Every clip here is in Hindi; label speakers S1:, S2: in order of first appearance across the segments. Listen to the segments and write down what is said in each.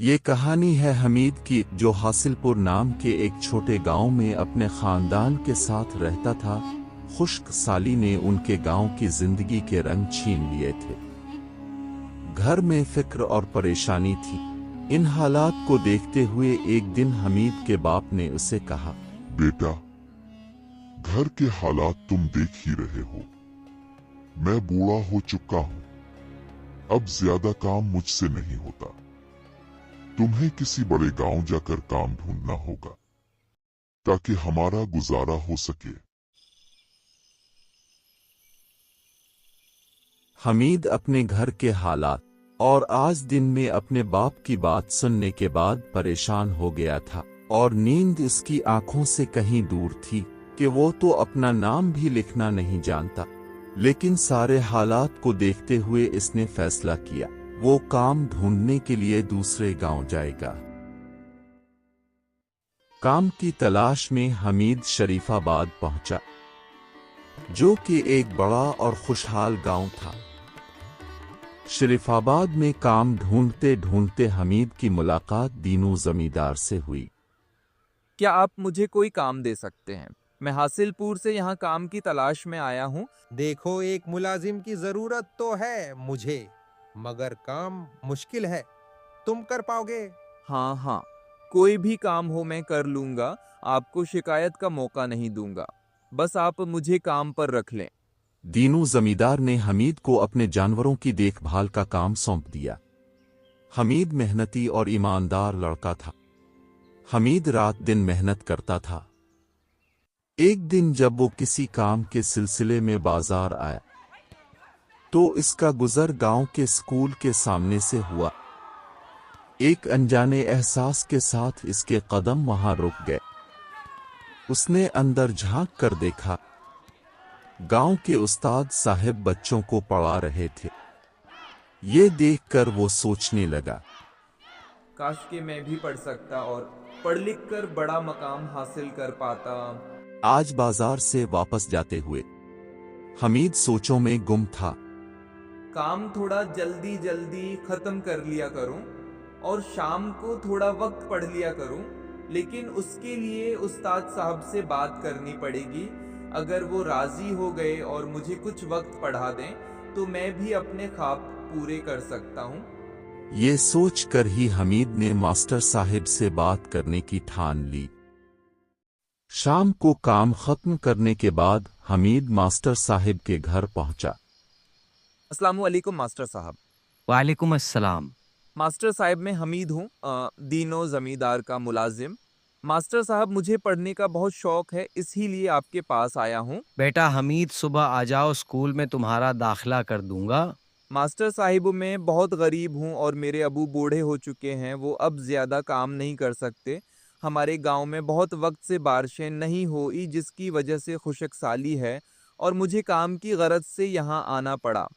S1: ये कहानी है हमीद की, जो हासिलपुर नाम के एक छोटे गांव में अपने खानदान के साथ रहता था। खुश्क साली ने उनके गांव की जिंदगी के रंग छीन लिए थे। घर में फिक्र और परेशानी थी। इन हालात को देखते हुए एक दिन हमीद के बाप ने उसे कहा,
S2: बेटा, घर के हालात तुम देख ही रहे हो। मैं बूढ़ा हो चुका हूँ, अब ज्यादा काम मुझसे नहीं होता। तुम्हें किसी बड़े गांव जाकर काम ढूंढना होगा ताकि हमारा गुजारा हो सके।
S1: हमीद अपने घर के हालात और आज दिन में अपने बाप की बात सुनने के बाद परेशान हो गया था और नींद इसकी आंखों से कहीं दूर थी कि वो तो अपना नाम भी लिखना नहीं जानता। लेकिन सारे हालात को देखते हुए इसने फैसला किया वो काम ढूंढने के लिए दूसरे गांव जाएगा। काम की तलाश में हमीद शरीफाबाद पहुंचा, जो कि एक बड़ा और खुशहाल गांव था। शरीफाबाद में काम ढूंढते ढूंढते हमीद की मुलाकात दीनू जमींदार से हुई।
S3: क्या आप मुझे कोई काम दे सकते हैं? मैं हासिलपुर से यहाँ काम की तलाश में आया हूँ।
S4: देखो, एक मुलाजिम की जरूरत तो है मुझे, मगर काम मुश्किल है। तुम कर पाओगे?
S3: हाँ, कोई भी काम हो मैं कर लूंगा। आपको शिकायत का मौका नहीं दूंगा। बस आप मुझे काम पर रख लें।
S1: दीनू जमींदार ने हमीद को अपने जानवरों की देखभाल का काम सौंप दिया। हमीद मेहनती और ईमानदार लड़का था। हमीद रात दिन मेहनत करता था। एक दिन जब वो किसी काम के सिलसिले में बाजार आया तो इसका गुजर गांव के स्कूल के सामने से हुआ। एक अनजाने एहसास के साथ इसके कदम वहां रुक गए। उसने अंदर झांक कर देखा। गांव के उस्ताद साहब बच्चों को पढ़ा रहे थे। ये देखकर वो सोचने लगा,
S3: काश कि मैं भी पढ़ सकता और पढ़ लिख कर बड़ा मकाम हासिल कर पाता।
S1: आज बाजार से वापस जाते हुए हमीद सोचों में गुम था।
S3: काम थोड़ा जल्दी जल्दी खत्म कर लिया करूं और शाम को थोड़ा वक्त पढ़ लिया करूं, लेकिन उसके लिए उस्ताद साहब से बात करनी पड़ेगी। अगर वो राजी हो गए और मुझे कुछ वक्त पढ़ा दें तो मैं भी अपने ख्वाब पूरे कर सकता हूं।
S1: ये सोचकर ही हमीद ने मास्टर साहिब से बात करने की ठान ली। शाम को काम खत्म करने के बाद हमीद मास्टर साहिब के घर पहुंचा।
S3: अस्सलामु अलैकुम मास्टर साहब।
S5: वालेकुम अस्सलाम।
S3: मास्टर साहब मैं हमीद हूँ, दीनो जमींदार का मुलाजिम। मास्टर साहब मुझे पढ़ने का बहुत शौक है, इसीलिए आपके पास आया हूँ।
S5: बेटा हमीद, सुबह आ जाओ, स्कूल में तुम्हारा दाखिला कर दूंगा।
S3: मास्टर साहिब मैं बहुत गरीब हूँ और मेरे अबू बूढ़े हो चुके हैं। वो अब ज़्यादा काम नहीं कर सकते। हमारे गांव में बहुत वक्त से बारिशें नहीं हुई, जिसकी वजह से खुशक साली है और मुझे काम की गरज से यहाँ आना पड़ा।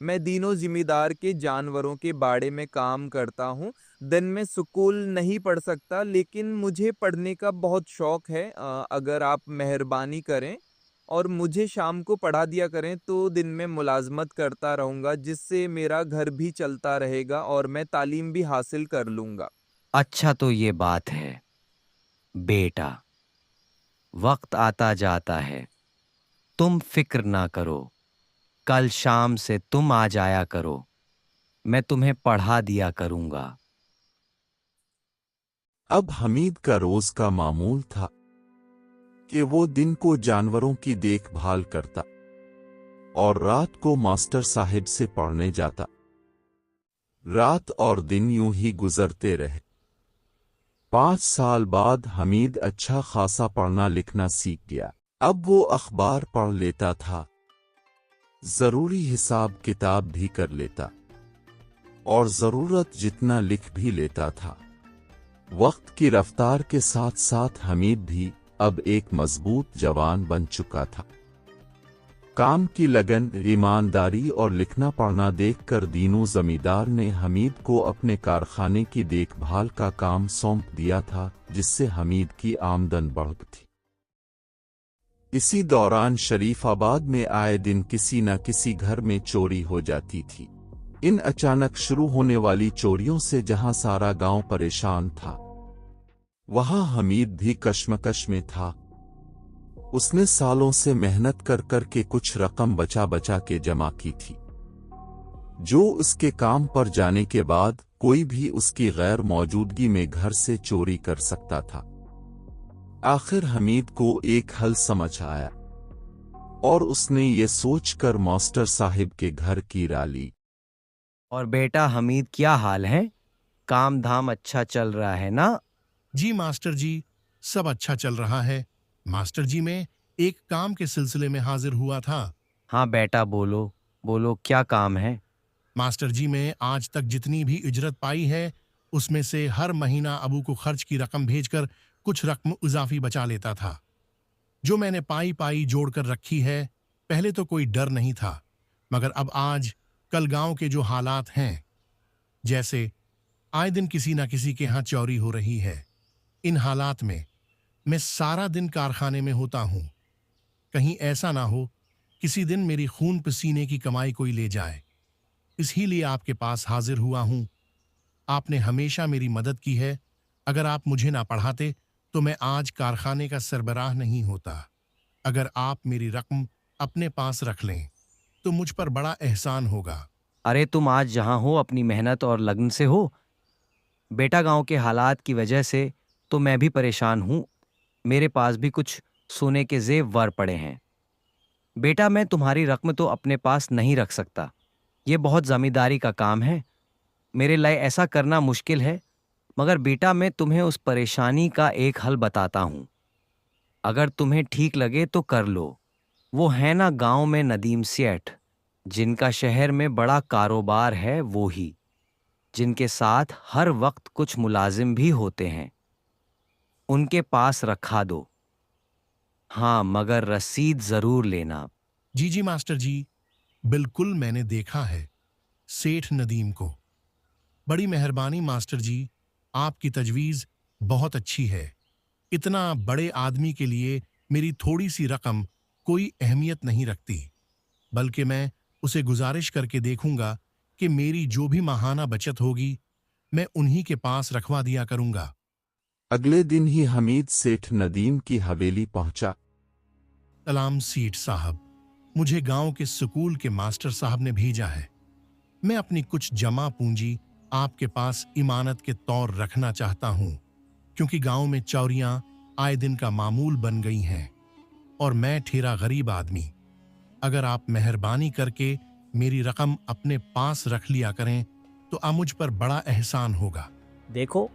S3: मैं दीनों जिम्मेदार के जानवरों के बाड़े में काम करता हूँ। दिन में स्कूल नहीं पढ़ सकता, लेकिन मुझे पढ़ने का बहुत शौक है। अगर आप मेहरबानी करें और मुझे शाम को पढ़ा दिया करें तो दिन में मुलाजमत करता रहूँगा, जिससे मेरा घर भी चलता रहेगा और मैं तालीम भी हासिल कर लूँगा।
S5: अच्छा, तो ये बात है बेटा, वक्त आता जाता है, तुम फिक्र ना करो। कल शाम से तुम आ जाया करो, मैं तुम्हें पढ़ा दिया करूंगा।
S1: अब हमीद का रोज का मामूल था कि वो दिन को जानवरों की देखभाल करता और रात को मास्टर साहिब से पढ़ने जाता। रात और दिन यूं ही गुजरते रहे। 5 साल बाद हमीद अच्छा खासा पढ़ना लिखना सीख गया। अब वो अखबार पढ़ लेता था, जरूरी हिसाब किताब भी कर लेता और जरूरत जितना लिख भी लेता था। वक्त की रफ्तार के साथ साथ हमीद भी अब एक मजबूत जवान बन चुका था। काम की लगन, ईमानदारी और लिखना पढ़ना देखकर दीनू जमींदार ने हमीद को अपने कारखाने की देखभाल का काम सौंप दिया था, जिससे हमीद की आमदन बढ़ थी। इसी दौरान शरीफाबाद में आए दिन किसी न किसी घर में चोरी हो जाती थी। इन अचानक शुरू होने वाली चोरियों से जहां सारा गांव परेशान था, वहां हमीद भी कश्मकश में था। उसने सालों से मेहनत कर कर के कुछ रकम बचा बचा के जमा की थी, जो उसके काम पर जाने के बाद कोई भी उसकी गैर मौजूदगी में घर से चोरी कर सकता था। आखिर हमीद को एक हल समझ आया और उसने ये सोचकर मास्टर साहिब के घर की ली।
S5: और बेटा हमीद, क्या हाल है? काम धाम अच्छा चल रहा है ना?
S6: जी मास्टर जी, सब अच्छा चल रहा है। मास्टर जी, मैं एक काम के सिलसिले में हाजिर हुआ था।
S5: हाँ बेटा, बोलो बोलो, क्या काम है?
S6: मास्टर जी, मैं आज तक जितनी भी इजरत पाई है उसमें से हर महीना अबू को खर्च की रकम भेजकर कुछ रकम इजाफी बचा लेता था। जो मैंने पाई पाई जोड़कर रखी है, पहले तो कोई डर नहीं था, मगर अब आज कल गांव के जो हालात हैं, जैसे आए दिन किसी ना किसी के यहाँ चोरी हो रही है, इन हालात में मैं सारा दिन कारखाने में होता हूँ। कहीं ऐसा ना हो किसी दिन मेरी खून पसीने की कमाई कोई ले जाए, इसीलिए आपके पास हाजिर हुआ हूं। आपने हमेशा मेरी मदद की है। अगर आप मुझे ना पढ़ाते तो मैं आज कारखाने का सरबराह नहीं होता। अगर आप मेरी रकम अपने पास रख लें तो मुझ पर बड़ा एहसान होगा।
S5: अरे तुम आज जहाँ हो अपनी मेहनत और लगन से हो। बेटा गांव के हालात की वजह से तो मैं भी परेशान हूँ। मेरे पास भी कुछ सोने के जेवर पड़े हैं। बेटा मैं तुम्हारी रकम तो अपने पास नहीं रख सकता, ये बहुत ज़मींदारी का काम है। मेरे लिए ऐसा करना मुश्किल है, मगर बेटा मैं तुम्हें उस परेशानी का एक हल बताता हूँ। अगर तुम्हें ठीक लगे तो कर लो। वो है ना गांव में नदीम सेठ, जिनका शहर में बड़ा कारोबार है, वो ही जिनके साथ हर वक्त कुछ मुलाजिम भी होते हैं, उनके पास रखा दो। हाँ, मगर रसीद जरूर लेना।
S6: जी जी मास्टर जी, बिल्कुल मैंने देखा है सेठ नदीम को। बड़ी मेहरबानी मास्टर जी, आपकी तजवीज़ बहुत अच्छी है। इतना बड़े आदमी के लिए मेरी थोड़ी सी रकम कोई अहमियत नहीं रखती, बल्कि मैं उसे गुजारिश करके देखूंगा कि मेरी जो भी माहाना बचत होगी मैं उन्हीं के पास रखवा दिया करूंगा।
S1: अगले दिन ही हमीद सेठ नदीम की हवेली पहुंचा।
S6: सलाम सेठ साहब, मुझे गांव के स्कूल के मास्टर साहब ने भेजा है। मैं अपनी कुछ जमा पूंजी आपके पास इमानत के तौर रखना चाहता हूं, क्योंकि गांव में चोरियां आए दिन का मामूल बन गई हैं और मैं ठेरा गरीब आदमी। अगर आप मेहरबानी करके मेरी रकम अपने पास रख लिया करें तो मुझ पर बड़ा एहसान होगा।
S7: देखो,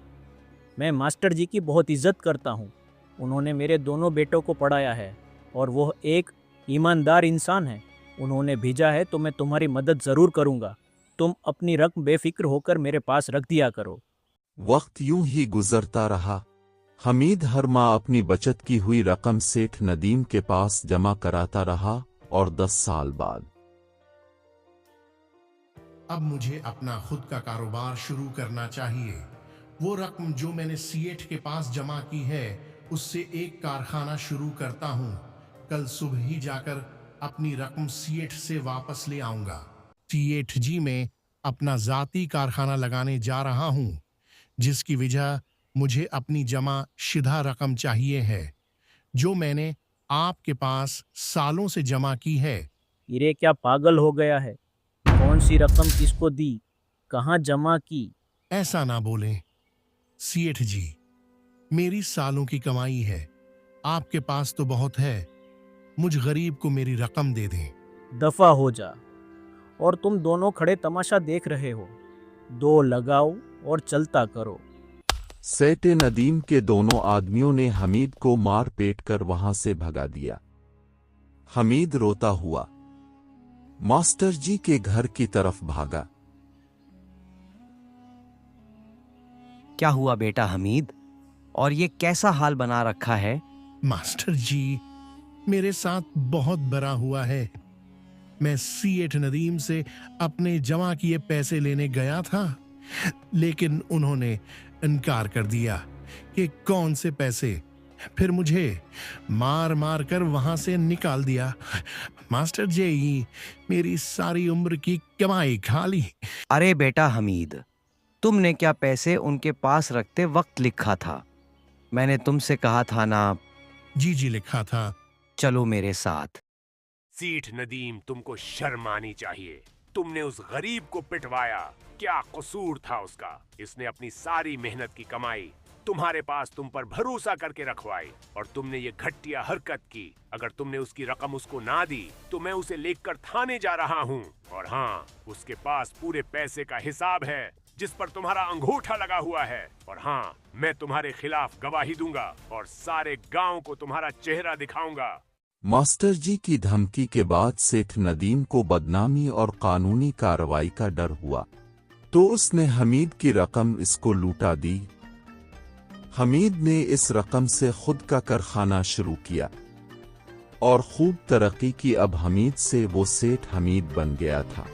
S7: मैं मास्टर जी की बहुत इज्जत करता हूँ। उन्होंने मेरे दोनों बेटों को पढ़ाया है और वो एक ईमानदार इंसान है। उन्होंने भेजा है तो मैं तुम्हारी मदद ज़रूर करूँगा। तुम अपनी रकम बेफिक्र होकर मेरे पास रख दिया करो।
S1: वक्त यूं ही गुजरता रहा। हमीद हर माह अपनी बचत की हुई रकम सेठ नदीम के पास जमा कराता रहा और 10 साल बाद
S6: अब मुझे अपना खुद का कारोबार शुरू करना चाहिए। वो रकम जो मैंने सीएठ के पास जमा की है उससे एक कारखाना शुरू करता हूँ। कल सुबह ही जाकर अपनी रकम सीएठ से वापस ले आऊंगा। सीएठ जी, मैं अपना जाती कारखाना लगाने जा रहा हूँ, जिसकी वजह मुझे अपनी जमा शिधा रकम चाहिए है, जो मैंने आपके पास सालों से जमा की है।
S7: ये क्या पागल हो गया है? कौन सी रकम किसको दी, कहाँ जमा की?
S6: ऐसा ना बोलें सीएठ जी, मेरी सालों की कमाई है। आपके पास तो बहुत है, मुझ गरीब को मेरी रकम दे दें।
S7: दफा हो जा। और तुम दोनों खड़े तमाशा देख रहे हो, दो लगाओ और चलता करो।
S1: सेठ नदीम के दोनों आदमियों ने हमीद को मार पेट कर वहां से भगा दिया। हमीद रोता हुआ मास्टर जी के घर की तरफ भागा।
S5: क्या हुआ बेटा हमीद, और ये कैसा हाल बना रखा है?
S6: मास्टर जी, मेरे साथ बहुत बड़ा हुआ है। मैं सीएठ नदीम से अपने जमा किए पैसे लेने गया था, लेकिन उन्होंने इनकार कर दिया कि कौन से पैसे। फिर मुझे मार मार कर वहां से निकाल दिया। मास्टर जी, मेरी सारी उम्र की कमाई खाली।
S5: अरे बेटा हमीद, तुमने क्या पैसे उनके पास रखते वक्त लिखा था? मैंने तुमसे कहा था ना।
S6: जी जी, लिखा था।
S5: चलो मेरे साथ।
S8: सीठ नदीम, तुमको शर्म आनी चाहिए। तुमने उस गरीब को पिटवाया, क्या कसूर था उसका? इसने अपनी सारी मेहनत की कमाई तुम्हारे पास तुम पर भरोसा करके रखवाई और तुमने ये घटिया हरकत की। अगर तुमने उसकी रकम उसको ना दी तो मैं उसे लेकर थाने जा रहा हूँ। और हाँ, उसके पास पूरे पैसे का हिसाब है जिस पर तुम्हारा अंगूठा लगा हुआ है। और हाँ, मैं तुम्हारे खिलाफ गवाही दूंगा और सारे गांव को तुम्हारा चेहरा दिखाऊंगा।
S1: मास्टर जी की धमकी के बाद सेठ नदीम को बदनामी और कानूनी कार्रवाई का डर हुआ, तो उसने हमीद की रकम इसको लूटा दी। हमीद ने इस रकम से खुद का कारखाना शुरू किया और खूब तरक्की की। अब हमीद से वो सेठ हमीद बन गया था।